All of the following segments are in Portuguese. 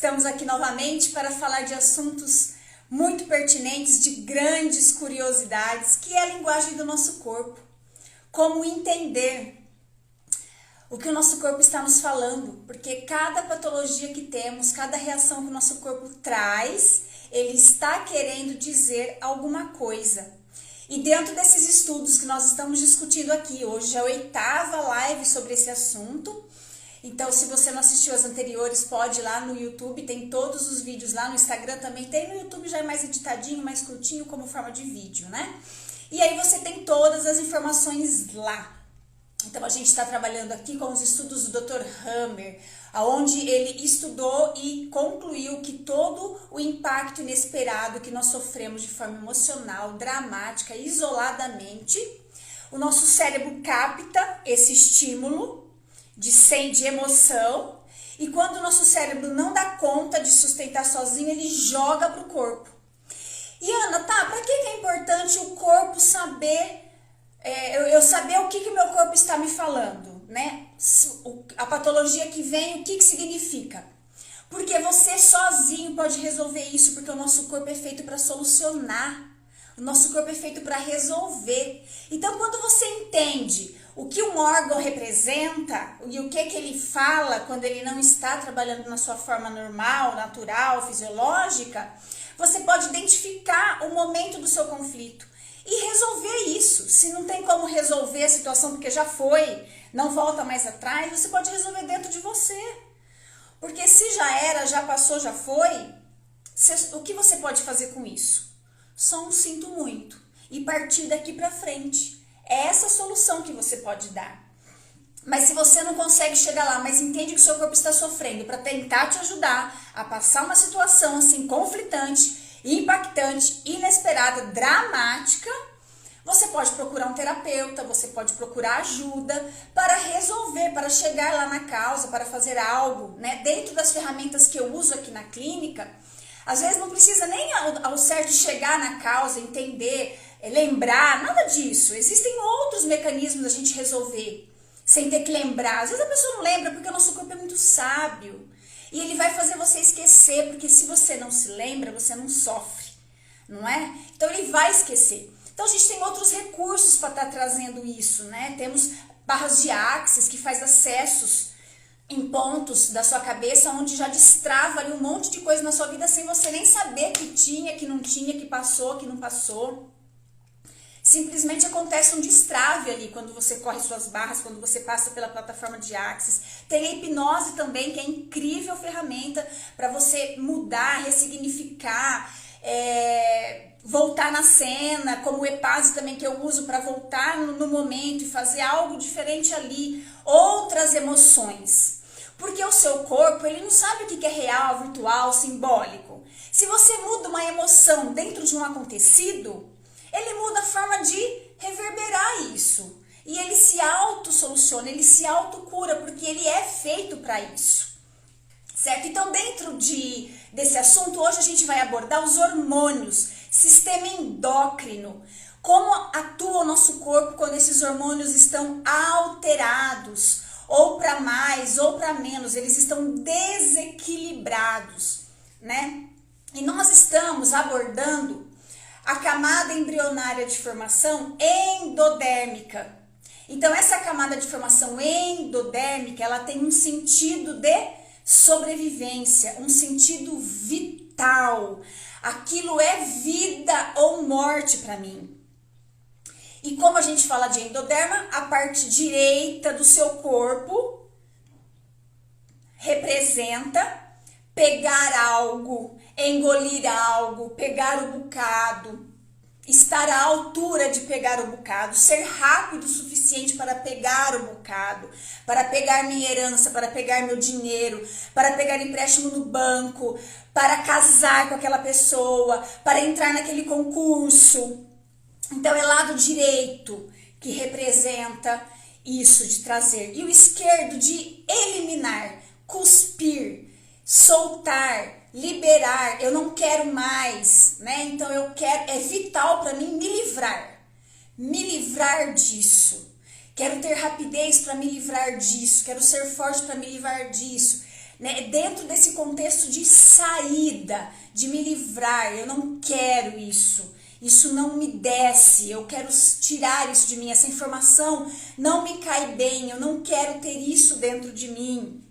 Estamos aqui novamente para falar de assuntos muito pertinentes, de grandes curiosidades, que é a linguagem do nosso corpo. Como entender o que o nosso corpo está nos falando, porque cada patologia que temos, cada reação que o nosso corpo traz, ele está querendo dizer alguma coisa. E dentro desses estudos que nós estamos discutindo aqui, hoje é a 8ª live sobre esse assunto. Então, se você não assistiu as anteriores, pode ir lá no YouTube, tem todos os vídeos lá, no Instagram também tem, no YouTube já é mais editadinho, mais curtinho, como forma de vídeo, né? E aí você tem todas as informações lá. Então, a gente está trabalhando aqui com os estudos do Dr. Hammer, onde ele estudou e concluiu que todo o impacto inesperado que nós sofremos de forma emocional, dramática, isoladamente, o nosso cérebro capta esse estímulo de emoção, e quando o nosso cérebro não dá conta de sustentar sozinho, ele joga para o corpo. E Ana, tá, para que é importante o corpo saber, eu saber o que meu corpo está me falando, né? A patologia que vem, o que significa? Porque você sozinho pode resolver isso, porque o nosso corpo é feito para solucionar. O nosso corpo é feito para resolver. Então, quando você entende o que um órgão representa e o que ele fala quando ele não está trabalhando na sua forma normal, natural, fisiológica, você pode identificar o momento do seu conflito e resolver isso. Se não tem como resolver a situação porque já foi, não volta mais atrás, você pode resolver dentro de você. Porque se já era, já passou, já foi, o que você pode fazer com isso? Só um sinto muito e partir daqui para frente. É essa a solução que você pode dar. Mas se você não consegue chegar lá, mas entende que o seu corpo está sofrendo, para tentar te ajudar a passar uma situação assim conflitante, impactante, inesperada, dramática, você pode procurar um terapeuta, você pode procurar ajuda para resolver, para chegar lá na causa, para fazer algo, né? Dentro das ferramentas que eu uso aqui na clínica, às vezes não precisa nem ao certo chegar na causa, entender, lembrar, nada disso. Existem outros mecanismos da gente resolver, sem ter que lembrar. Às vezes a pessoa não lembra porque o nosso corpo é muito sábio. E ele vai fazer você esquecer, porque se você não se lembra, você não sofre, não é? Então ele vai esquecer. Então a gente tem outros recursos para estar trazendo isso, né? Temos barras de Axis que faz acessos em pontos da sua cabeça, onde já destrava ali um monte de coisa na sua vida sem você nem saber que tinha, que não tinha, que passou, que não passou. Simplesmente acontece um destrave ali quando você corre suas barras, quando você passa pela plataforma de Axis. Tem a hipnose também, que é incrível ferramenta para você mudar, ressignificar, voltar na cena, como o Epase também que eu uso para voltar no momento e fazer algo diferente ali, outras emoções. Porque o seu corpo, ele não sabe o que é real, virtual, simbólico. Se você muda uma emoção dentro de um acontecido, ele muda a forma de reverberar isso. E ele se auto-soluciona, ele se auto-cura, porque ele é feito para isso. Certo? Então, dentro desse assunto, hoje a gente vai abordar os hormônios, sistema endócrino, como atua o nosso corpo quando esses hormônios estão alterados, ou para mais, ou para menos, eles estão desequilibrados, né? E nós estamos abordando a camada embrionária de formação endodérmica. Então, essa camada de formação endodérmica, ela tem um sentido de sobrevivência, um sentido vital. Aquilo é vida ou morte para mim. E como a gente fala de endoderma, a parte direita do seu corpo representa pegar algo, engolir algo, pegar o bocado, estar à altura de pegar o bocado, ser rápido o suficiente para pegar o bocado, para pegar minha herança, para pegar meu dinheiro, para pegar empréstimo no banco, para casar com aquela pessoa, para entrar naquele concurso. Então é lado direito que representa isso de trazer, e o esquerdo de eliminar, cuspir, soltar, liberar. Eu não quero mais, né? Então eu quero, é vital para mim me livrar disso. Quero ter rapidez para me livrar disso, quero ser forte para me livrar disso. né? Dentro desse contexto de saída, de me livrar, eu não quero isso. Isso não me desce, eu quero tirar isso de mim, essa informação não me cai bem, eu não quero ter isso dentro de mim.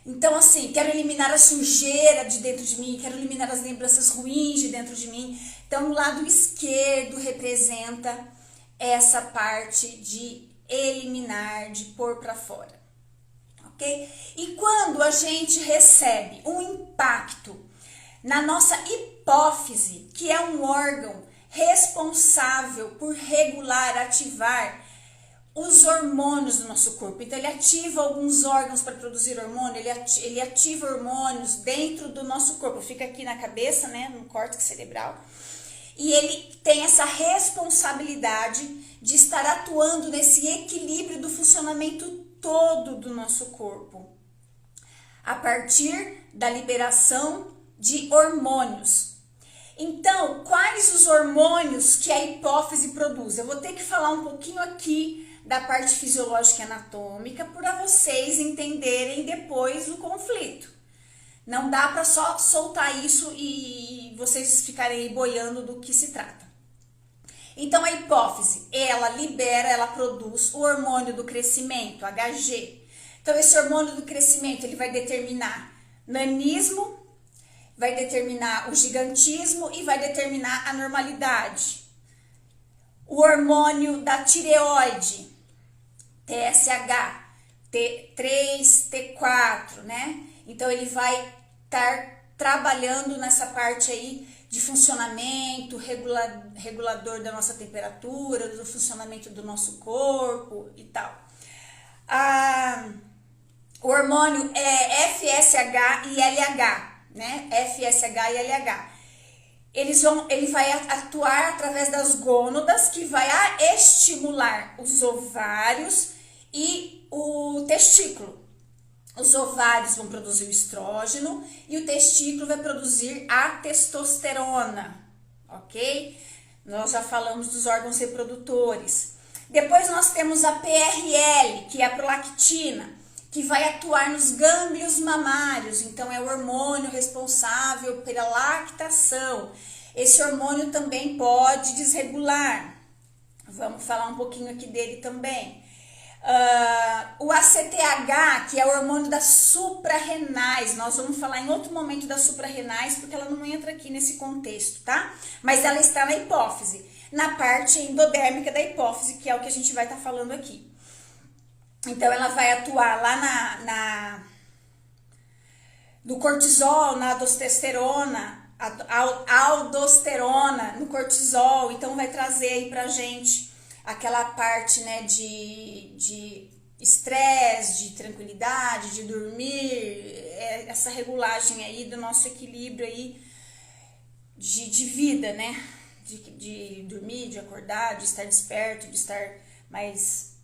Então, assim, quero eliminar a sujeira de dentro de mim, quero eliminar as lembranças ruins de dentro de mim. Então, o lado esquerdo representa essa parte de eliminar, de pôr para fora, ok? E quando a gente recebe um impacto na nossa hipófise, que é um órgão responsável por regular, ativar os hormônios do nosso corpo. Então, ele ativa alguns órgãos para produzir hormônio, ele ativa hormônios dentro do nosso corpo. Fica aqui na cabeça, né, no córtex cerebral. E ele tem essa responsabilidade de estar atuando nesse equilíbrio do funcionamento todo do nosso corpo, a partir da liberação de hormônios. Então, quais os hormônios que a hipófise produz? Eu vou ter que falar um pouquinho aqui da parte fisiológica e anatômica para vocês entenderem depois o conflito. Não dá para só soltar isso e vocês ficarem aí boiando do que se trata. Então, a hipófise, ela produz o hormônio do crescimento, HG. Então, esse hormônio do crescimento, ele vai determinar nanismo, vai determinar o gigantismo e vai determinar a normalidade. O hormônio da tireoide, TSH, T3, T4, né? Então, ele vai estar trabalhando nessa parte aí de funcionamento, regulador da nossa temperatura, do funcionamento do nosso corpo e tal. O hormônio é FSH e LH, né? FSH e LH. Ele vai atuar através das gônadas, que vai estimular os ovários e o testículo. Os ovários vão produzir o estrógeno e o testículo vai produzir a testosterona, ok? Nós já falamos dos órgãos reprodutores. Depois nós temos a PRL, que é a prolactina, que vai atuar nos gânglios mamários. Então, é o hormônio responsável pela lactação. Esse hormônio também pode desregular. Vamos falar um pouquinho aqui dele também. O ACTH, que é o hormônio das suprarrenais. Nós vamos falar em outro momento das suprarrenais, porque ela não entra aqui nesse contexto, tá? Mas ela está na hipófise, na parte endodérmica da hipófise, que é o que a gente vai estar falando aqui. Então, ela vai atuar lá no cortisol, na aldosterona, aldosterona, no cortisol. Então, vai trazer aí pra gente aquela parte, né, de estresse, de tranquilidade, de dormir, essa regulagem aí do nosso equilíbrio aí de vida, né? De dormir, de acordar, de estar desperto, de estar mais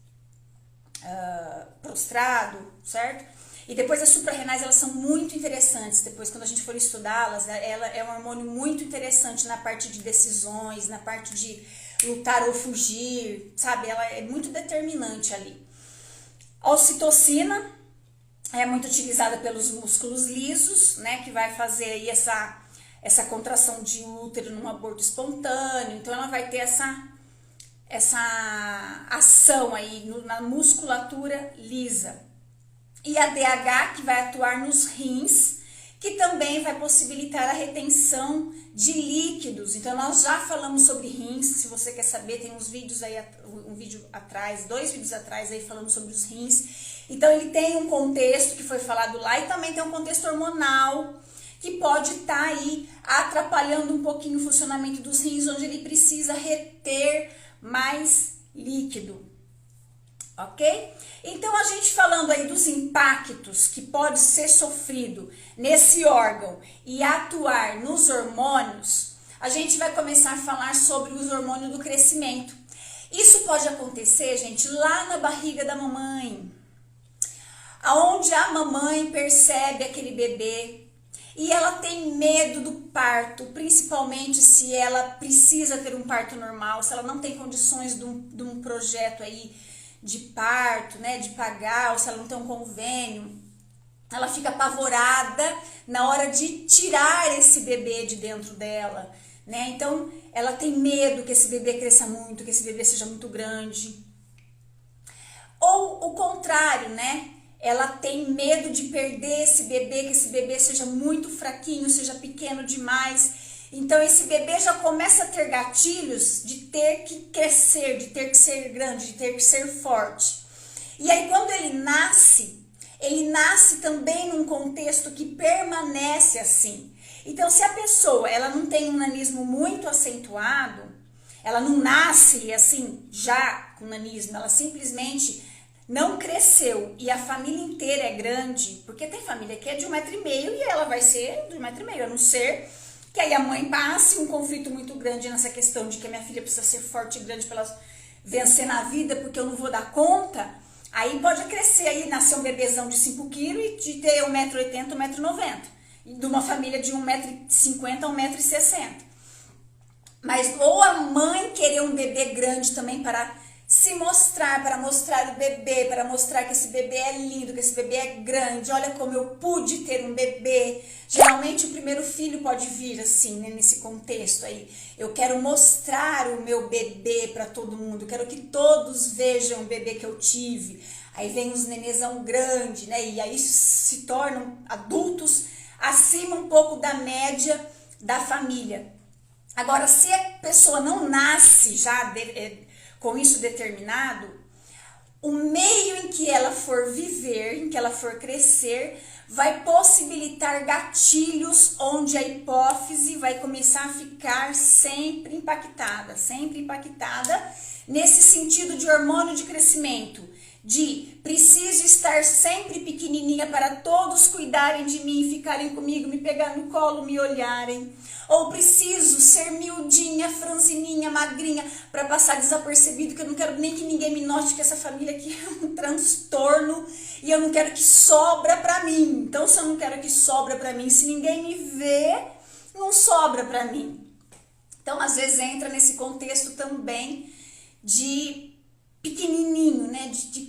prostrado, certo? E depois as suprarrenais, elas são muito interessantes. Depois, quando a gente for estudá-las, ela é um hormônio muito interessante na parte de decisões, na parte de lutar ou fugir, sabe? Ela é muito determinante ali. A ocitocina é muito utilizada pelos músculos lisos, né? Que vai fazer aí essa contração de útero num aborto espontâneo. Então, ela vai ter essa ação aí na musculatura lisa. E a DH, que vai atuar nos rins, que também vai possibilitar a retenção de líquidos. Então, nós já falamos sobre rins. Se você quer saber, tem uns vídeos aí, dois vídeos atrás aí falando sobre os rins. Então, ele tem um contexto que foi falado lá e também tem um contexto hormonal que pode estar aí atrapalhando um pouquinho o funcionamento dos rins, onde ele precisa reter mais líquido, ok? Então, a gente falando aí dos impactos que pode ser sofrido nesse órgão e atuar nos hormônios, a gente vai começar a falar sobre os hormônios do crescimento. Isso pode acontecer, gente, lá na barriga da mamãe, aonde a mamãe percebe aquele bebê e ela tem medo do parto, principalmente se ela precisa ter um parto normal, se ela não tem condições de um projeto aí de parto, né, de pagar, ou se ela não tem um convênio. ela fica apavorada na hora de tirar esse bebê de dentro dela, né? Então, ela tem medo que esse bebê cresça muito, que esse bebê seja muito grande. Ou o contrário, né? Ela tem medo de perder esse bebê, que esse bebê seja muito fraquinho, seja pequeno demais. Então, esse bebê já começa a ter gatilhos de ter que crescer, de ter que ser grande, de ter que ser forte. E aí, quando ele nasce também num contexto que permanece assim. Então, se a pessoa ela não tem um nanismo muito acentuado, ela não nasce assim já com nanismo, ela simplesmente não cresceu e a família inteira é grande, porque tem família que é de 1,5 m e ela vai ser de 1,5 m, a não ser que aí a mãe passe um conflito muito grande nessa questão de que a minha filha precisa ser forte e grande para ela vencer na vida, porque eu não vou dar conta. Aí pode crescer aí, nascer um bebezão de 5 kg e de ter 1,80 m, 1,90 m. De uma família de 1,50 m a 1,60 m. Mas ou a mãe querer um bebê grande também para se mostrar, para mostrar o bebê, para mostrar que esse bebê é lindo, que esse bebê é grande, olha como eu pude ter um bebê. Geralmente o primeiro filho pode vir assim, né, nesse contexto aí. Eu quero mostrar o meu bebê para todo mundo, quero que todos vejam o bebê que eu tive. Aí vem os nenezão grande, né, e aí se tornam adultos acima um pouco da média da família. Agora, se a pessoa não nasce já com isso determinado, o meio em que ela for viver, em que ela for crescer, vai possibilitar gatilhos onde a hipófise vai começar a ficar sempre impactada nesse sentido de hormônio de crescimento, de preciso estar sempre pequenininha para todos cuidarem de mim, ficarem comigo, me pegar no colo, me olharem. Ou preciso ser miudinha, franzininha, magrinha, para passar desapercebido, que eu não quero nem que ninguém me note que essa família aqui é um transtorno e eu não quero que sobra para mim. Então, se eu não quero que sobra para mim, se ninguém me vê, não sobra para mim. Então, às vezes entra nesse contexto também de pequenininho, né, de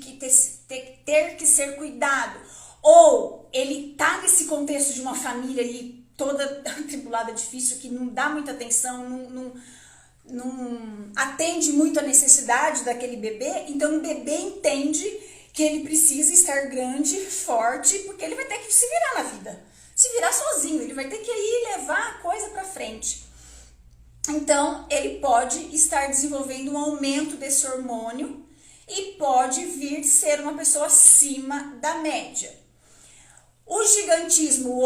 ter que ser cuidado. Ou ele tá nesse contexto de uma família aí toda atribulada, difícil, que não dá muita atenção, não atende muito a necessidade daquele bebê, então o bebê entende que ele precisa estar grande, forte, porque ele vai ter que se virar na vida, se virar sozinho, ele vai ter que ir levar a coisa para frente. Então, ele pode estar desenvolvendo um aumento desse hormônio e pode vir ser uma pessoa acima da média. O gigantismo,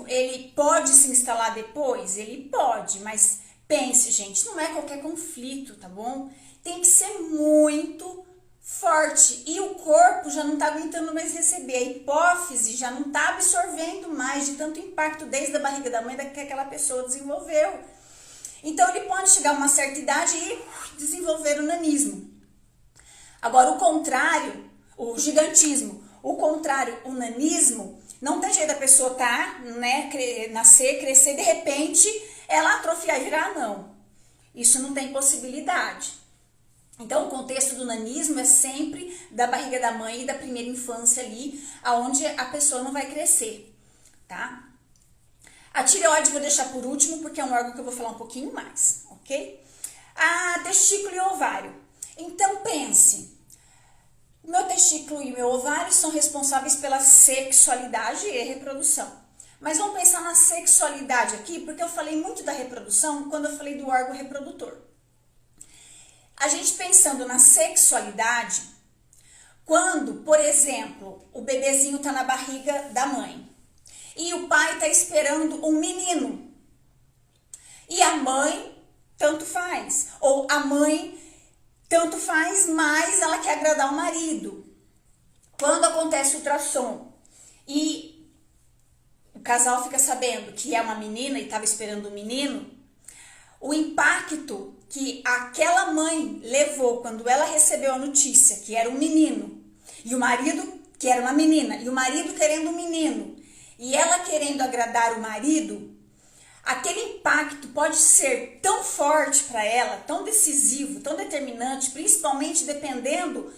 ele pode se instalar depois? Ele pode, mas pense, gente, não é qualquer conflito, tá bom? Tem que ser muito forte e o corpo já não tá aguentando mais receber, a hipófise já não tá absorvendo mais de tanto impacto desde a barriga da mãe que aquela pessoa desenvolveu. Então, ele pode chegar a uma certa idade e desenvolver o nanismo. Agora, o contrário, o gigantismo, o contrário, o nanismo, não tem jeito da pessoa nascer, crescer, de repente, ela atrofiar e virar não. Isso não tem possibilidade. Então, o contexto do nanismo é sempre da barriga da mãe e da primeira infância ali, aonde a pessoa não vai crescer, tá? A tireoide eu vou deixar por último, porque é um órgão que eu vou falar um pouquinho mais, ok? A testículo e o ovário. Então, pense, o meu testículo e o meu ovário são responsáveis pela sexualidade e reprodução. Mas vamos pensar na sexualidade aqui, porque eu falei muito da reprodução quando eu falei do órgão reprodutor. A gente pensando na sexualidade, quando, por exemplo, o bebezinho está na barriga da mãe e o pai está esperando um menino e a mãe tanto faz, ou a mãe tanto faz, mas ela quer agradar o marido. Quando acontece o ultrassom e o casal fica sabendo que é uma menina e estava esperando um menino, o impacto que aquela mãe levou quando ela recebeu a notícia que era um menino e o marido que era uma menina e o marido querendo um menino e ela querendo agradar o marido, aquele impacto pode ser tão forte para ela, tão decisivo, tão determinante, principalmente dependendo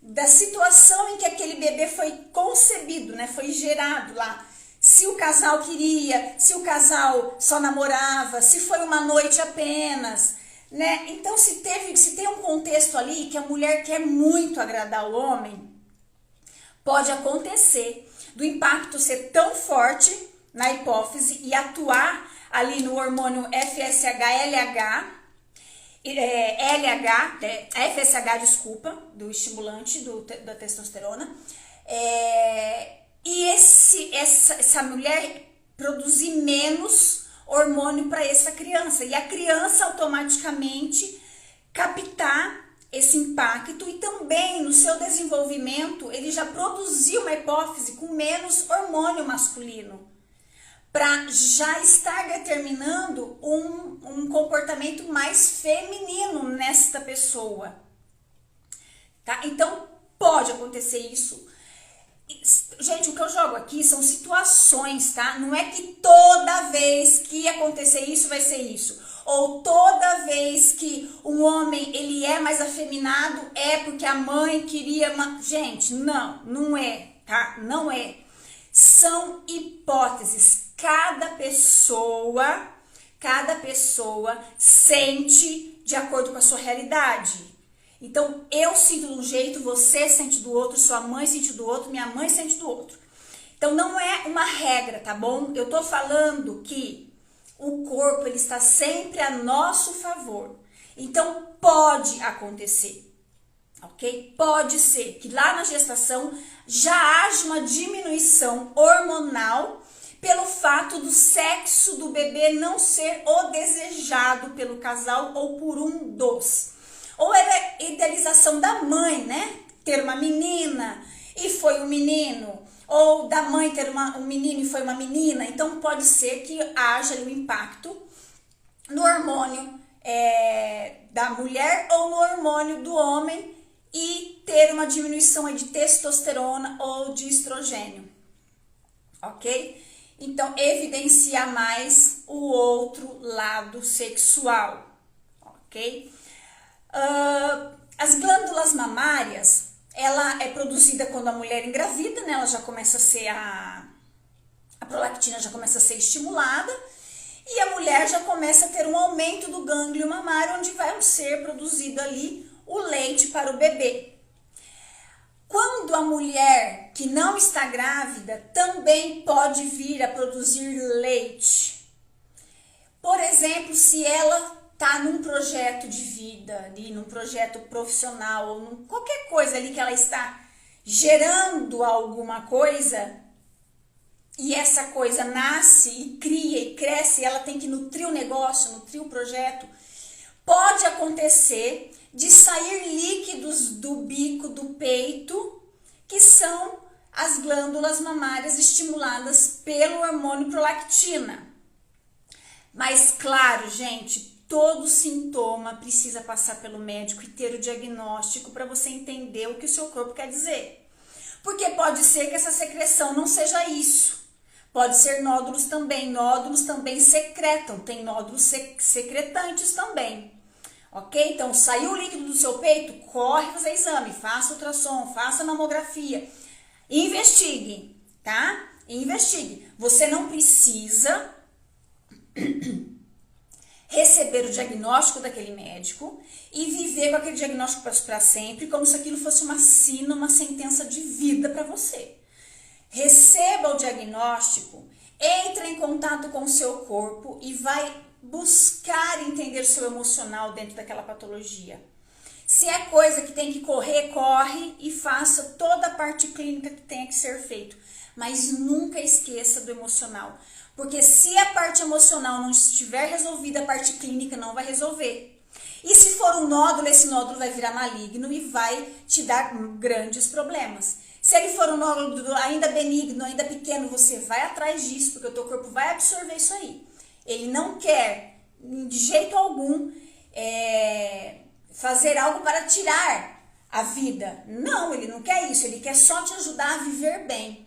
da situação em que aquele bebê foi concebido, né? Foi gerado lá. Se o casal queria, se o casal só namorava, se foi uma noite apenas, né? Então, se tem um contexto ali que a mulher quer muito agradar o homem, pode acontecer do impacto ser tão forte na hipófise e atuar ali no hormônio FSH, FSH, desculpa, do estimulante da testosterona, e essa mulher produzir menos hormônio para essa criança, e a criança automaticamente captar esse impacto, e também no seu desenvolvimento ele já produziu uma hipófise com menos hormônio masculino, para já estar determinando um comportamento mais feminino nesta pessoa, tá? Então, pode acontecer isso. Gente, o que eu jogo aqui são situações, tá? Não é que toda vez que acontecer isso vai ser isso. Ou toda vez que um homem ele é mais afeminado é porque a mãe queria... Gente, não é, tá? Não é. São hipóteses. Cada pessoa sente de acordo com a sua realidade. Então, eu sinto de um jeito, você sente do outro, sua mãe sente do outro, minha mãe sente do outro. Então, não é uma regra, tá bom? Eu tô falando que o corpo, ele está sempre a nosso favor. Então, pode acontecer, ok? Pode ser que lá na gestação já haja uma diminuição hormonal pelo fato do sexo do bebê não ser o desejado pelo casal ou por um dos. Ou era idealização da mãe, né? Ter uma menina e foi um menino. Ou da mãe ter um menino e foi uma menina. Então, pode ser que haja ali um impacto no hormônio da mulher ou no hormônio do homem e ter uma diminuição aí de testosterona ou de estrogênio. Ok? Então, evidencia mais o outro lado sexual. Ok? As glândulas mamárias, ela é produzida quando a mulher engravida, né? Ela já começa a ser a prolactina já começa a ser estimulada e a mulher já começa a ter um aumento do gânglio mamário, onde vai ser produzido ali o leite para o bebê. Quando a mulher que não está grávida também pode vir a produzir leite. Por exemplo, se ela tá num projeto de vida, ali, num projeto profissional, ou qualquer coisa ali que ela está gerando alguma coisa, e essa coisa nasce e cria e cresce, e ela tem que nutrir o negócio, nutrir o projeto, pode acontecer de sair líquidos do bico do peito, que são as glândulas mamárias estimuladas pelo hormônio prolactina. Mas claro, gente, todo sintoma precisa passar pelo médico e ter o diagnóstico para você entender o que o seu corpo quer dizer. Porque pode ser que essa secreção não seja isso. Pode ser nódulos também secretam, tem nódulos secretantes também. Ok? Então, saiu o líquido do seu peito, corre fazer exame, faça ultrassom, faça mamografia. Investigue, tá? Investigue. Você não precisa receber o diagnóstico daquele médico e viver com aquele diagnóstico para sempre, como se aquilo fosse uma sina, uma sentença de vida para você. Receba o diagnóstico, entre em contato com o seu corpo e vai buscar entender o seu emocional dentro daquela patologia. Se é coisa que tem que correr, corre e faça toda a parte clínica que tenha que ser feito. Mas nunca esqueça do emocional. Porque se a parte emocional não estiver resolvida, a parte clínica não vai resolver. E se for um nódulo, esse nódulo vai virar maligno e vai te dar grandes problemas. Se ele for um nódulo ainda benigno, ainda pequeno, você vai atrás disso, porque o teu corpo vai absorver isso aí. Ele não quer, de jeito algum, fazer algo para tirar a vida. Não, ele não quer isso. Ele quer só te ajudar a viver bem,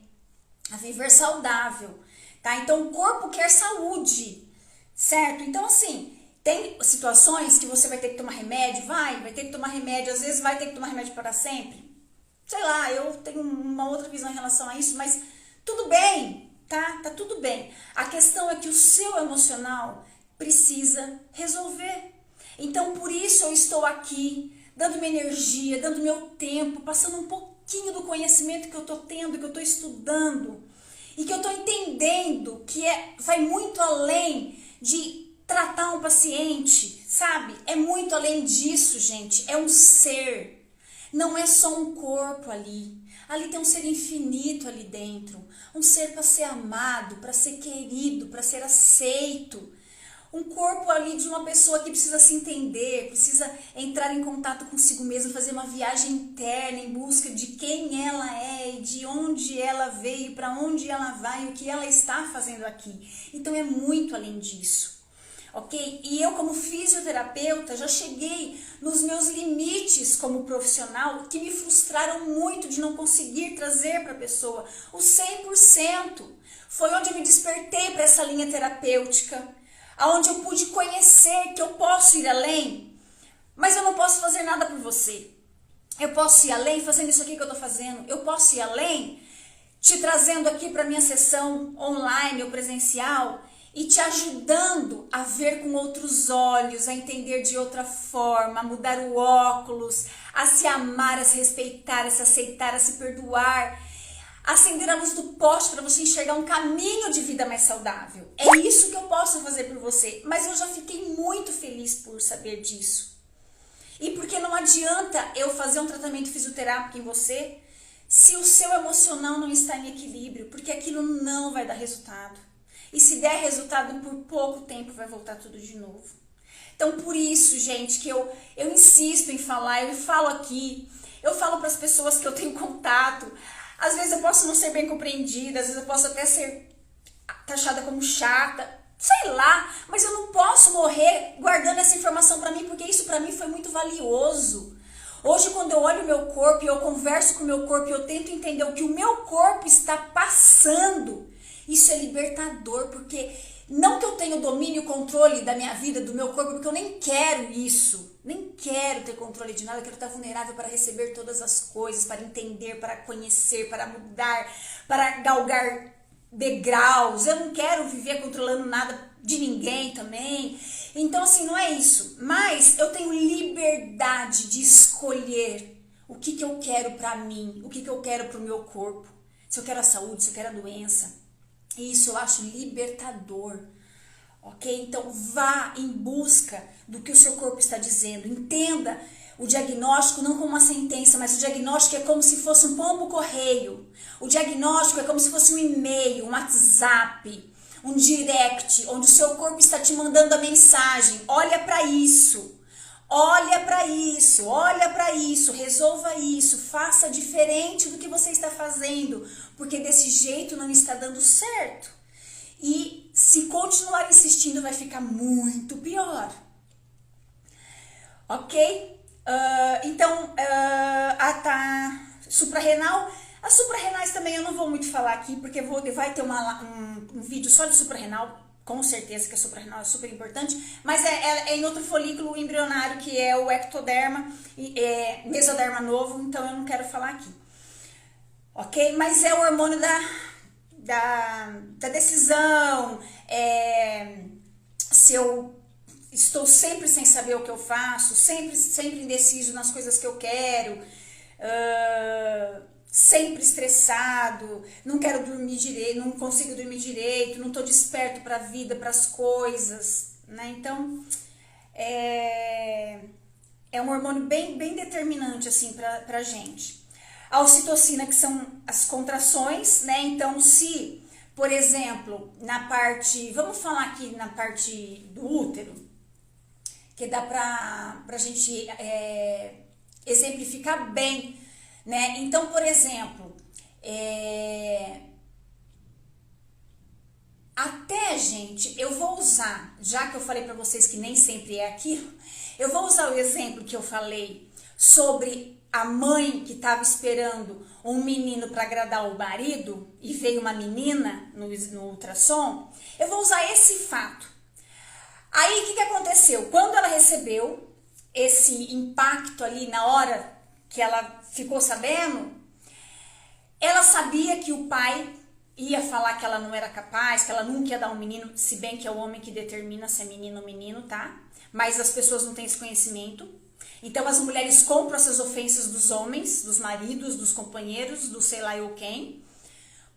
a viver saudável. Tá? Então, o corpo quer saúde, certo? Então, assim, tem situações que você vai ter que tomar remédio, vai ter que tomar remédio, às vezes vai ter que tomar remédio para sempre. sei lá, eu tenho uma outra visão em relação a isso, mas tudo bem, tá? Tá tudo bem. A questão é que o seu emocional precisa resolver. Então, por isso eu estou aqui, dando minha energia, dando meu tempo, passando um pouquinho do conhecimento que eu tô tendo, que eu tô estudando, e que eu tô entendendo que vai muito além de tratar um paciente, sabe? É muito além disso, gente. É um ser. Não é só um corpo ali. Ali tem um ser infinito ali dentro. Um ser para ser amado, para ser querido, para ser aceito. Um corpo ali de uma pessoa que precisa se entender, precisa entrar em contato consigo mesma, fazer uma viagem interna em busca de quem ela é e de onde ela veio, para onde ela vai e o que ela está fazendo aqui. Então é muito além disso. Ok? E eu, como fisioterapeuta, já cheguei nos meus limites como profissional, que me frustraram muito de não conseguir trazer para a pessoa o 100%. Foi onde eu me despertei para essa linha terapêutica, onde eu pude conhecer que eu posso ir além, mas eu não posso fazer nada por você. Eu posso ir além fazendo isso aqui que eu estou fazendo. Eu posso ir além te trazendo aqui para minha sessão online ou presencial e te ajudando a ver com outros olhos, a entender de outra forma, a mudar o óculos, a se amar, a se respeitar, a se aceitar, a se perdoar, acender a luz do poste para você enxergar um caminho de vida mais saudável. É isso que eu posso fazer por você, mas eu já fiquei muito feliz por saber disso. E porque não adianta eu fazer um tratamento fisioterápico em você se o seu emocional não está em equilíbrio, porque aquilo não vai dar resultado. E se der resultado por pouco tempo, vai voltar tudo de novo. Então, por isso, gente, que eu insisto em falar, eu falo aqui, eu falo para as pessoas que eu tenho contato. Às vezes eu posso não ser bem compreendida, às vezes eu posso até ser taxada como chata, sei lá, mas eu não posso morrer guardando essa informação para mim, porque isso para mim foi muito valioso. Hoje, quando eu olho o meu corpo e eu converso com o meu corpo e eu tento entender o que o meu corpo está passando, isso é libertador, porque não que eu tenha o domínio e o controle da minha vida, do meu corpo, porque eu nem quero isso. Nem quero ter controle de nada, eu quero estar vulnerável para receber todas as coisas, para entender, para conhecer, para mudar, para galgar degraus. Eu não quero viver controlando nada de ninguém também. Então, assim, não é isso. Mas eu tenho liberdade de escolher o que eu quero para mim, o que eu quero para o meu corpo. Se eu quero a saúde, se eu quero a doença. Isso eu acho libertador. Ok? Então vá em busca do que o seu corpo está dizendo. Entenda o diagnóstico não como uma sentença, mas o diagnóstico é como se fosse um pombo-correio. O diagnóstico é como se fosse um e-mail, um WhatsApp, um direct, onde o seu corpo está te mandando a mensagem. Olha para isso. Olha para isso, olha para isso, resolva isso, faça diferente do que você está fazendo, porque desse jeito não está dando certo. E se continuar insistindo vai ficar muito pior. Ok? Então, suprarrenal. As suprarrenais também eu não vou muito falar aqui, porque vai ter um vídeo só de suprarrenal. Com certeza que a suprarrenal é super importante, mas é em outro folículo embrionário, que é o ectoderma, mesoderma novo, então eu não quero falar aqui. Ok? Mas é o hormônio da decisão, se eu estou sempre sem saber o que eu faço, sempre indeciso nas coisas que eu quero, sempre estressado, não quero dormir direito, não consigo dormir direito, não estou desperto para a vida, para as coisas, né? Então, é um hormônio bem determinante, assim, para a gente. A ocitocina, que são as contrações, né? Então, se, por exemplo, na parte, vamos falar aqui na parte do útero, que dá pra gente exemplificar bem, né? Então, por exemplo, até, gente, eu vou usar, já que eu falei pra vocês que nem sempre é aquilo, eu vou usar o exemplo que eu falei sobre a mãe que estava esperando um menino para agradar o marido e veio uma menina no ultrassom. Eu vou usar esse fato. Aí, o que aconteceu? Quando ela recebeu esse impacto ali na hora que ela ficou sabendo, Ela sabia que o pai ia falar que ela não era capaz, que ela nunca ia dar um menino, se bem que é o homem que determina se é menino ou menino, tá? Mas as pessoas não têm esse conhecimento. Então as mulheres compram essas ofensas dos homens, dos maridos, dos companheiros, do sei lá eu quem,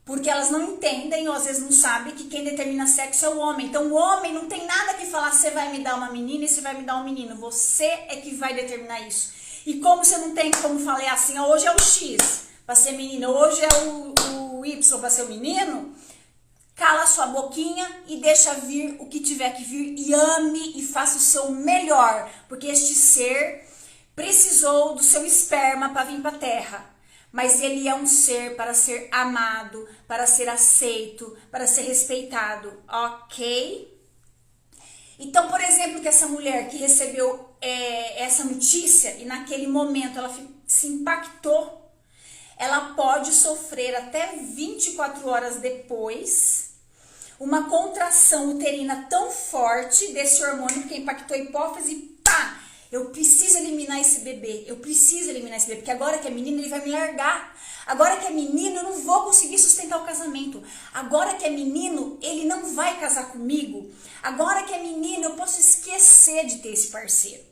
porque elas não entendem ou às vezes não sabem que quem determina sexo é o homem. Então o homem não tem nada que falar, você vai me dar uma menina e você vai me dar um menino. Você é que vai determinar isso. E como você não tem como falar assim, hoje é o X para ser menina, hoje é o Y para ser o menino, cala sua boquinha e deixa vir o que tiver que vir e ame e faça o seu melhor, porque este ser precisou do seu esperma para vir para a terra, mas ele é um ser para ser amado, para ser aceito, para ser respeitado, ok? Então, por exemplo, que essa mulher que recebeu essa notícia e naquele momento ela se impactou, ela pode sofrer até 24 horas depois uma contração uterina tão forte desse hormônio que impactou a hipófise e pá! Eu preciso eliminar esse bebê, porque agora que é menino ele vai me largar. Agora que é menino eu não vou conseguir sustentar o casamento. Agora que é menino ele não vai casar comigo. Agora que é menino eu posso esquecer de ter esse parceiro.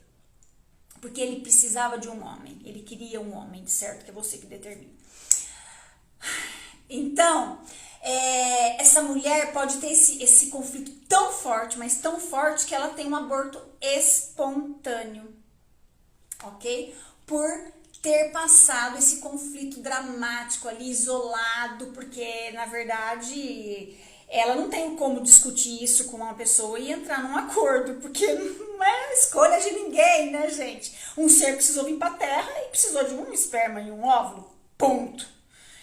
Porque ele precisava de um homem, ele queria um homem, certo? Que é você que determina. Então, essa mulher pode ter esse conflito tão forte, mas tão forte que ela tem um aborto espontâneo, ok? Por ter passado esse conflito dramático ali, isolado, porque na verdade ela não tem como discutir isso com uma pessoa e entrar num acordo, porque não é escolha de ninguém, né, gente? Um ser precisou vir pra terra e precisou de um esperma e um óvulo, ponto.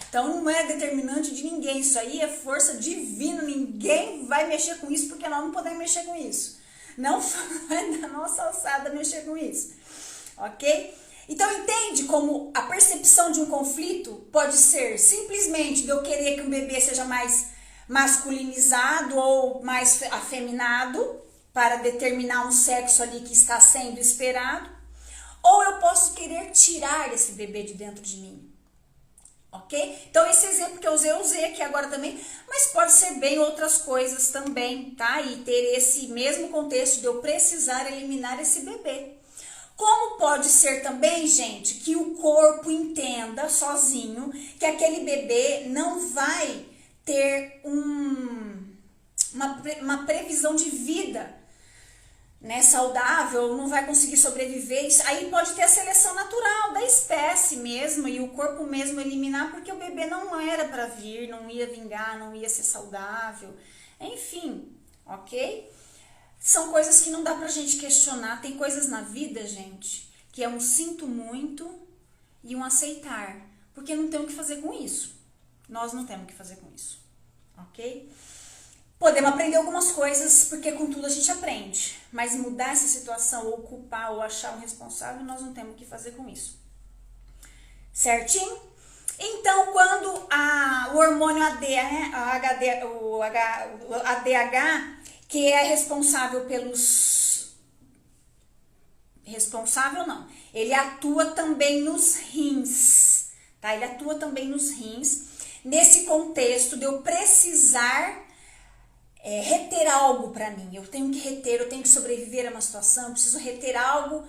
Então não é determinante de ninguém, isso aí é força divina, ninguém vai mexer com isso, porque nós não podemos mexer com isso. Não vai da nossa alçada mexer com isso, ok? Então entende como a percepção de um conflito pode ser simplesmente de eu querer que o bebê seja mais masculinizado ou mais afeminado para determinar um sexo ali que está sendo esperado, ou eu posso querer tirar esse bebê de dentro de mim. Ok? Então esse exemplo que eu usei aqui agora também, mas pode ser bem outras coisas também, tá? E ter esse mesmo contexto de eu precisar eliminar esse bebê. Como pode ser também, gente, que o corpo entenda sozinho que aquele bebê não vai ter uma previsão de vida, né, saudável, não vai conseguir sobreviver. Isso aí pode ter a seleção natural da espécie mesmo e o corpo mesmo eliminar porque o bebê não era para vir, não ia vingar, não ia ser saudável, enfim, ok? São coisas que não dá pra gente questionar. Tem coisas na vida, gente, que é um sinto muito e um aceitar, porque não tem o que fazer com isso. Nós não temos o que fazer com isso, ok? Podemos aprender algumas coisas, porque com tudo a gente aprende. Mas mudar essa situação, ou culpar, ou achar um responsável, nós não temos o que fazer com isso. Certinho? Então, quando o hormônio o ADH, que é responsável pelos... Responsável não. Ele atua também nos rins, tá? Ele atua também nos rins. Nesse contexto de eu precisar reter algo para mim, eu tenho que reter, eu tenho que sobreviver a uma situação, eu preciso reter algo,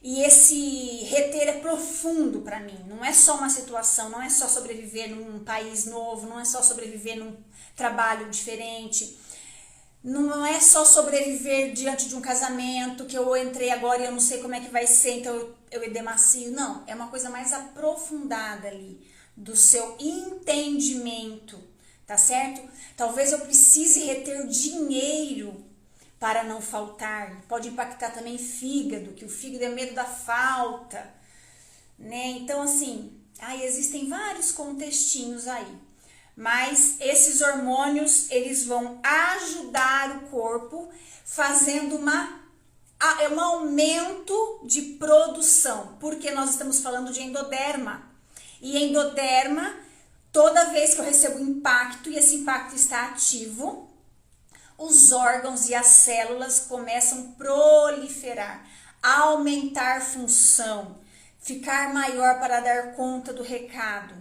e esse reter é profundo para mim, não é só uma situação, não é só sobreviver num país novo, não é só sobreviver num trabalho diferente, não é só sobreviver diante de um casamento, que eu entrei agora e eu não sei como é que vai ser, então eu edemacio, não, é uma coisa mais aprofundada ali, do seu entendimento, tá certo? Talvez eu precise reter dinheiro para não faltar. Pode impactar também fígado, que o fígado é medo da falta, né? Então, assim, existem vários contextinhos aí. Mas esses hormônios, eles vão ajudar o corpo fazendo um aumento de produção, porque nós estamos falando de endoderma. E endoderma, toda vez que eu recebo impacto e esse impacto está ativo, os órgãos e as células começam a proliferar, aumentar função, ficar maior para dar conta do recado,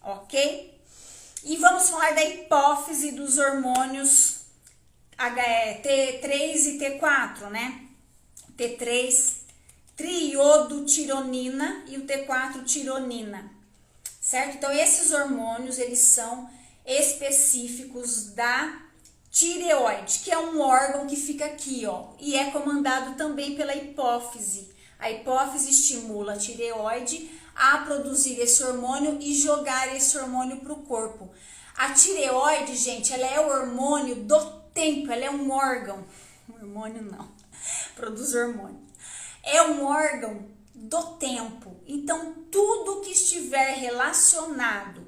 ok? E vamos falar da hipófise dos hormônios T3 e T4, né? T3, triodotironina, e o T4, tironina, certo? Então, esses hormônios, eles são específicos da tireoide, que é um órgão que fica aqui, ó, e é comandado também pela hipófise. A hipófise estimula a tireoide a produzir esse hormônio e jogar esse hormônio para o corpo. A tireoide, gente, ela é o hormônio do tempo, ela é um órgão. Hormônio não, produz hormônio. É um órgão do tempo. Então, tudo que estiver relacionado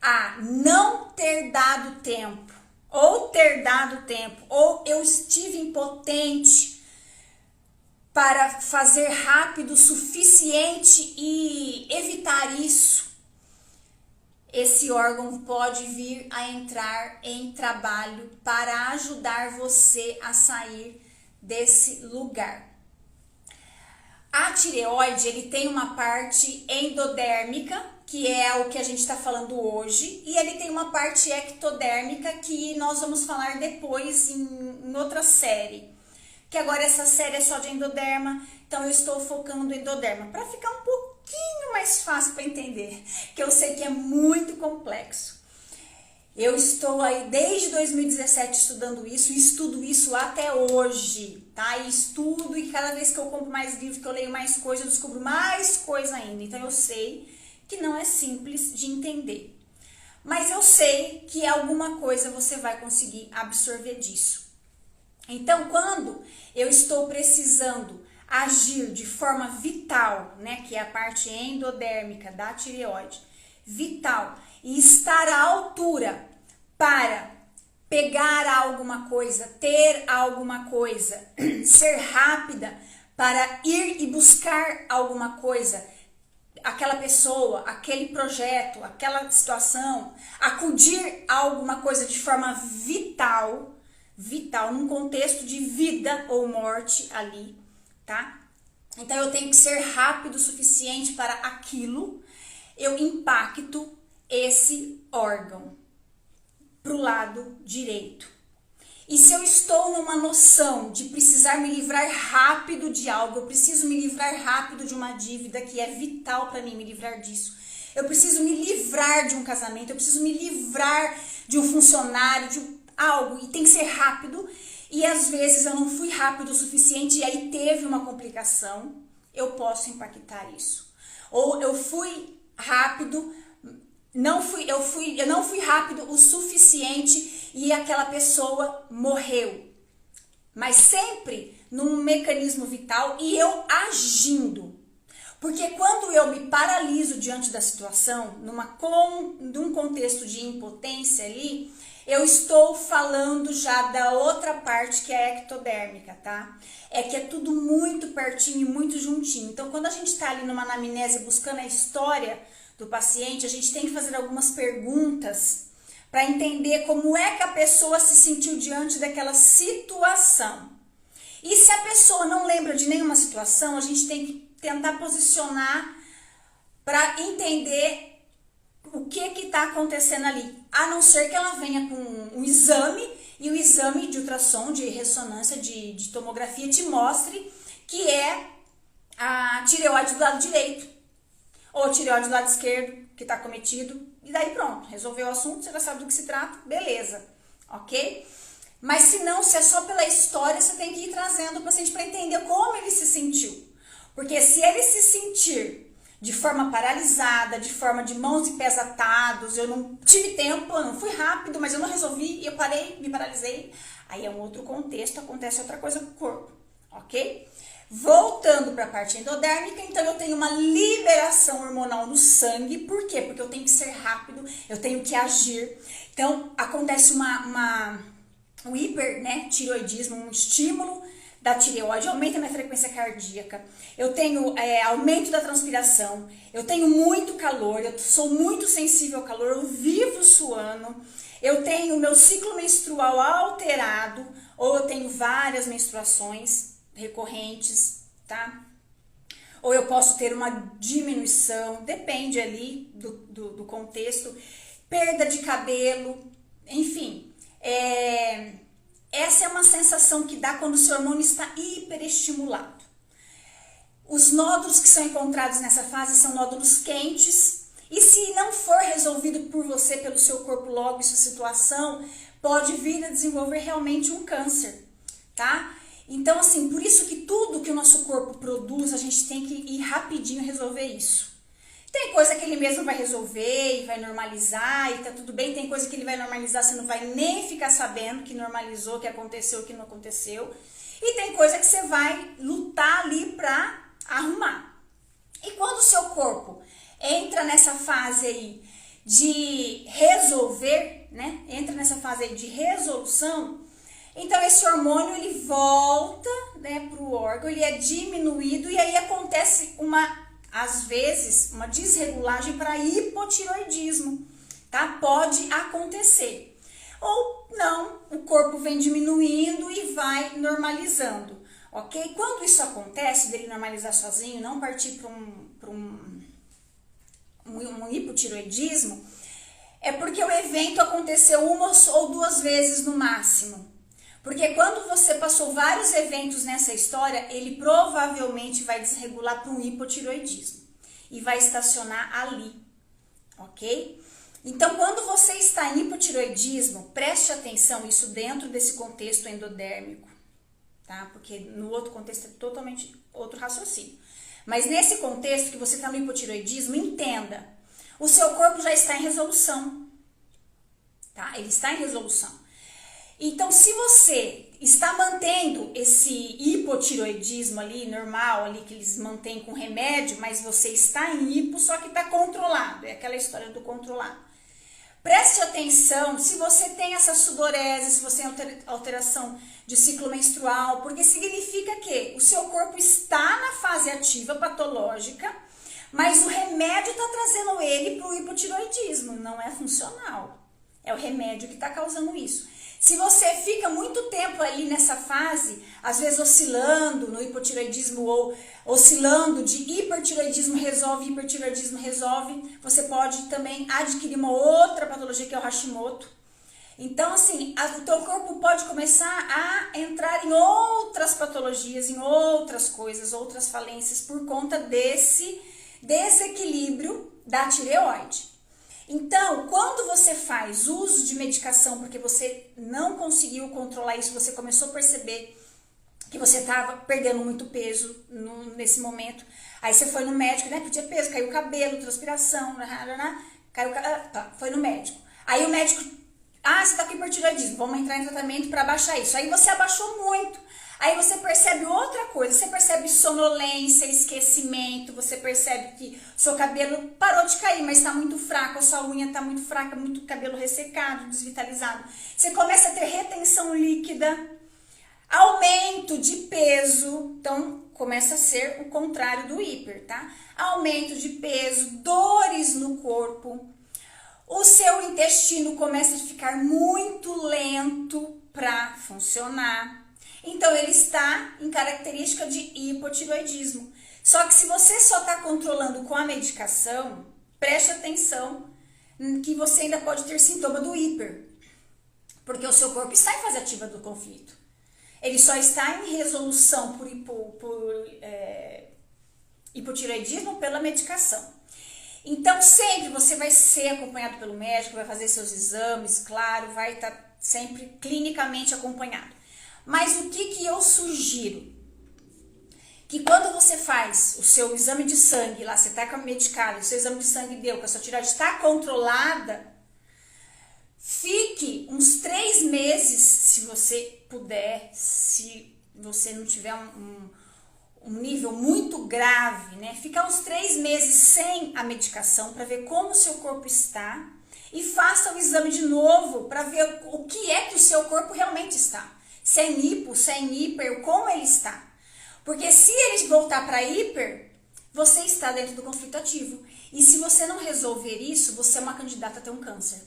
a não ter dado tempo, ou ter dado tempo, ou eu estive impotente para fazer rápido o suficiente e evitar isso, esse órgão pode vir a entrar em trabalho para ajudar você a sair desse lugar. A tireoide, ele tem uma parte endodérmica, que é o que a gente está falando hoje, e ele tem uma parte ectodérmica, que nós vamos falar depois em outra série. Que agora essa série é só de endoderma, então eu estou focando no endoderma, para ficar um pouquinho mais fácil para entender, que eu sei que é muito complexo. Eu estou aí desde 2017 estudando isso, e estudo isso até hoje, tá? E estudo, e cada vez que eu compro mais livros, que eu leio mais coisa, eu descubro mais coisa ainda. Então eu sei que não é simples de entender. Mas eu sei que alguma coisa você vai conseguir absorver disso. Então, quando eu estou precisando agir de forma vital, né, que é a parte endodérmica da tireoide, vital, e estar à altura para pegar alguma coisa, ter alguma coisa, ser rápida para ir e buscar alguma coisa, aquela pessoa, aquele projeto, aquela situação, acudir a alguma coisa de forma vital, num contexto de vida ou morte ali, tá? Então eu tenho que ser rápido o suficiente para aquilo, eu impacto esse órgão pro lado direito. E se eu estou numa noção de precisar me livrar rápido de algo, eu preciso me livrar rápido de uma dívida que é vital para mim me livrar disso. Eu preciso me livrar de um casamento, eu preciso me livrar de um funcionário, de algo, e tem que ser rápido, e às vezes eu não fui rápido o suficiente e aí teve uma complicação, eu posso impactar isso. Ou eu fui rápido, eu não fui rápido o suficiente e aquela pessoa morreu. Mas sempre num mecanismo vital e eu agindo. Porque quando eu me paraliso diante da situação, num contexto de impotência ali, eu estou falando já da outra parte que é ectodérmica, tá? É que é tudo muito pertinho e muito juntinho. Então, quando a gente está ali numa anamnese buscando a história do paciente, a gente tem que fazer algumas perguntas para entender como é que a pessoa se sentiu diante daquela situação. E se a pessoa não lembra de nenhuma situação, a gente tem que tentar posicionar para entender o que está acontecendo ali, a não ser que ela venha com um exame, e o exame de ultrassom, de ressonância, de tomografia te mostre que é a tireoide do lado direito, ou a tireoide do lado esquerdo, que está acometido, e daí pronto, resolveu o assunto, você já sabe do que se trata, beleza, ok? Mas se não, se é só pela história, você tem que ir trazendo o paciente para entender como ele se sentiu, porque se ele se sentir de forma paralisada, de forma de mãos e pés atados, eu não tive tempo, eu não fui rápido, mas eu não resolvi, e eu parei, me paralisei, aí é um outro contexto, acontece outra coisa com o corpo, ok? Voltando para a parte endodérmica, então eu tenho uma liberação hormonal no sangue, por quê? Porque eu tenho que ser rápido, eu tenho que agir, então acontece um hipertireoidismo, um estímulo da tireoide, aumenta a minha frequência cardíaca, eu tenho aumento da transpiração, eu tenho muito calor, eu sou muito sensível ao calor, eu vivo suando, eu tenho meu ciclo menstrual alterado, ou eu tenho várias menstruações recorrentes, tá? ou eu posso ter uma diminuição, depende ali do contexto, perda de cabelo, enfim. Essa é uma sensação que dá quando o seu hormônio está hiperestimulado. Os nódulos que são encontrados nessa fase são nódulos quentes, e se não for resolvido por você, pelo seu corpo logo, sua situação, pode vir a desenvolver realmente um câncer, tá? Então, assim, por isso que tudo que o nosso corpo produz, a gente tem que ir rapidinho resolver isso. Tem coisa que ele mesmo vai resolver e vai normalizar e tá tudo bem. Tem coisa que ele vai normalizar, você não vai nem ficar sabendo que normalizou, que aconteceu, que não aconteceu. E tem coisa que você vai lutar ali pra arrumar. E quando o seu corpo entra nessa fase aí de resolver, né? Entra nessa fase aí de resolução, então esse hormônio ele volta, né, pro órgão, ele é diminuído e aí acontece às vezes, uma desregulagem para hipotiroidismo, tá? Pode acontecer. Ou não, o corpo vem diminuindo e vai normalizando, ok? Quando isso acontece, dele normalizar sozinho, não partir para um hipotiroidismo, é porque o evento aconteceu uma ou duas vezes no máximo. Porque quando você passou vários eventos nessa história, ele provavelmente vai desregular para um hipotiroidismo e vai estacionar ali, ok? Então, quando você está em hipotiroidismo, preste atenção, isso dentro desse contexto endodérmico, tá? Porque no outro contexto é totalmente outro raciocínio. Mas nesse contexto que você está no hipotiroidismo, entenda, o seu corpo já está em resolução, tá? Ele está em resolução. Então, se você está mantendo esse hipotiroidismo ali, normal, ali que eles mantêm com remédio, mas você está em hipo, só que está controlado, é aquela história do controlado. Preste atenção se você tem essa sudorese, se você tem alteração de ciclo menstrual, porque significa que o seu corpo está na fase ativa patológica, mas o remédio está trazendo ele para o hipotiroidismo, não é funcional. É o remédio que está causando isso. Se você fica muito tempo ali nessa fase, às vezes oscilando no hipotiroidismo ou oscilando de hipertiroidismo resolve, hipertiroidismo resolve, você pode também adquirir uma outra patologia que é o Hashimoto. Então, assim, o teu corpo pode começar a entrar em outras patologias, em outras coisas, outras falências por conta desse desequilíbrio da tireoide. Então, quando você faz uso de medicação porque você não conseguiu controlar isso, você começou a perceber que você estava perdendo muito peso nesse momento, aí você foi no médico, né, pedia peso, caiu o cabelo, transpiração, foi no médico. Aí o médico, você está com hipertiroidismo, vamos entrar em tratamento para abaixar isso. Aí você abaixou muito. Aí você percebe outra coisa, você percebe sonolência, esquecimento, você percebe que seu cabelo parou de cair, mas está muito fraco, a sua unha está muito fraca, muito cabelo ressecado, desvitalizado. Você começa a ter retenção líquida, aumento de peso, então começa a ser o contrário do hiper, tá? Aumento de peso, dores no corpo, o seu intestino começa a ficar muito lento para funcionar. Então, ele está em característica de hipotiroidismo. Só que se você só está controlando com a medicação, preste atenção que você ainda pode ter sintoma do hiper. Porque o seu corpo está em fase ativa do conflito. Ele só está em resolução por hipotiroidismo pela medicação. Então, sempre você vai ser acompanhado pelo médico, vai fazer seus exames, claro, vai estar sempre clinicamente acompanhado. Mas o que eu sugiro? Que quando você faz o seu exame de sangue, lá você está medicado, o seu exame de sangue deu, que a sua tireoide está controlada, fique uns 3 meses, se você puder, se você não tiver um nível muito grave, né? Ficar uns 3 meses sem a medicação para ver como o seu corpo está e faça o exame de novo para ver o que é que o seu corpo realmente está. Sem hipo, sem hiper, como ele está. Porque se ele voltar para hiper, você está dentro do conflito ativo. E se você não resolver isso, você é uma candidata a ter um câncer.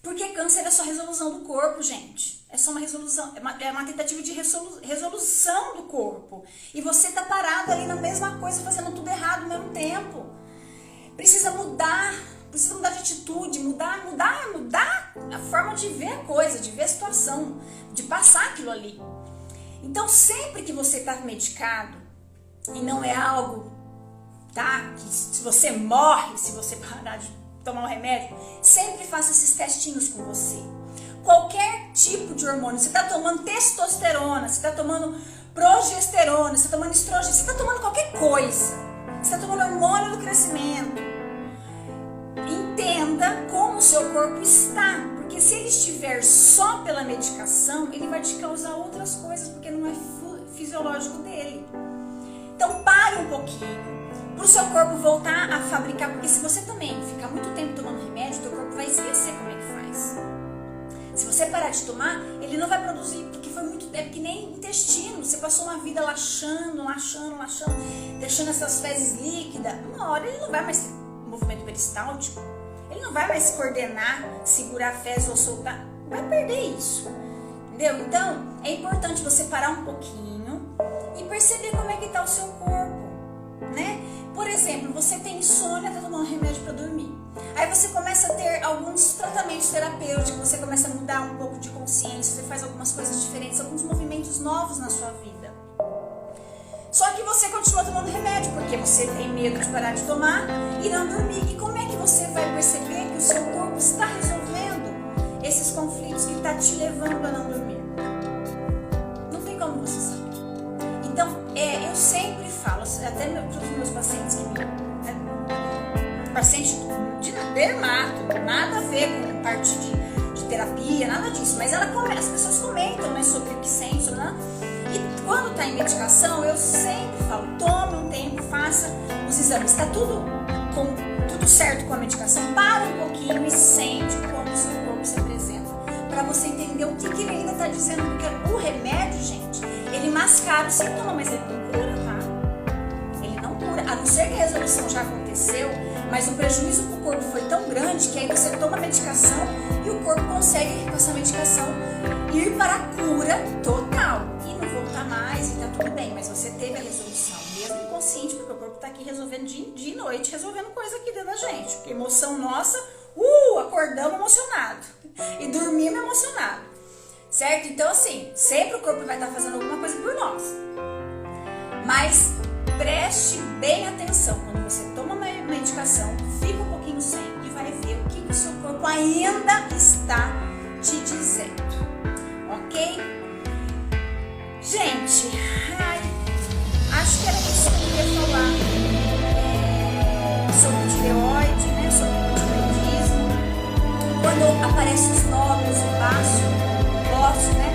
Porque câncer é só resolução do corpo, gente. É só uma resolução, é uma tentativa de resolução do corpo. E você tá parado ali na mesma coisa, fazendo tudo errado ao mesmo tempo. Precisa mudar de atitude, mudar a forma de ver a coisa, de ver a situação, de passar aquilo ali. Então, sempre que você tá medicado, e não é algo, tá? Que se você morre, se você parar de tomar um remédio, sempre faça esses testinhos com você. Qualquer tipo de hormônio, você tá tomando testosterona, você tá tomando progesterona, você tá tomando estrogênio, você tá tomando qualquer coisa, você tá tomando hormônio do crescimento, entenda como o seu corpo está, porque se ele estiver só pela medicação, ele vai te causar outras coisas, porque não é fisiológico dele. Então pare um pouquinho, para o seu corpo voltar a fabricar, porque se você também ficar muito tempo tomando remédio, teu corpo vai esquecer como é que faz. Se você parar de tomar, ele não vai produzir, porque foi muito tempo, que nem intestino, você passou uma vida laxando, deixando essas fezes líquidas, uma hora ele não vai mais ter movimento peristáltico, ele não vai mais coordenar, segurar a fezes ou soltar, vai perder isso, entendeu? Então, é importante você parar um pouquinho e perceber como é que está o seu corpo, né? Por exemplo, você tem insônia, tá tomando remédio para dormir. Aí você começa a ter alguns tratamentos terapêuticos, você começa a mudar um pouco de consciência, você faz algumas coisas diferentes, alguns movimentos novos na sua vida. Só que você continua tomando remédio, porque você tem medo de parar de tomar e não dormir. E como é que você vai perceber que o seu corpo está resolvendo esses conflitos que está te levando a não dormir? Não tem como você saber. Então, eu sempre falo, até para os meus pacientes paciente de dermato, nada a ver com parte de terapia, nada disso, mas as pessoas comentam, né, sobre o que sente, sobre nada. E quando está em medicação, eu sempre falo, tome um tempo, faça os exames, está tudo certo com a medicação, para um pouquinho e sente como o seu corpo se apresenta, para você entender o que ele ainda está dizendo, porque o remédio, gente, ele mascara o sintoma, mas ele não cura, tá? Ele não cura, a não ser que a resolução já aconteceu, mas o prejuízo para o corpo foi tão grande que aí você toma a medicação e o corpo consegue, com essa medicação, ir para a cura total e não voltar mais e tá tudo bem, mas você teve a resolução, mesmo inconsciente, porque o corpo tá aqui resolvendo dia e noite, resolvendo coisa aqui dentro da gente, porque emoção nossa, acordamos emocionado e dormimos emocionado, certo? Então assim, sempre o corpo vai estar fazendo alguma coisa por nós, mas preste bem atenção, quando você toma uma medicação, fica um pouquinho sem e vai ver o que o seu corpo ainda está te dizendo, ok? Gente, acho que era isso que eu queria falar sobre tireoide, né, sobre o tireoidismo. Quando aparecem os nódulos, o baço, né,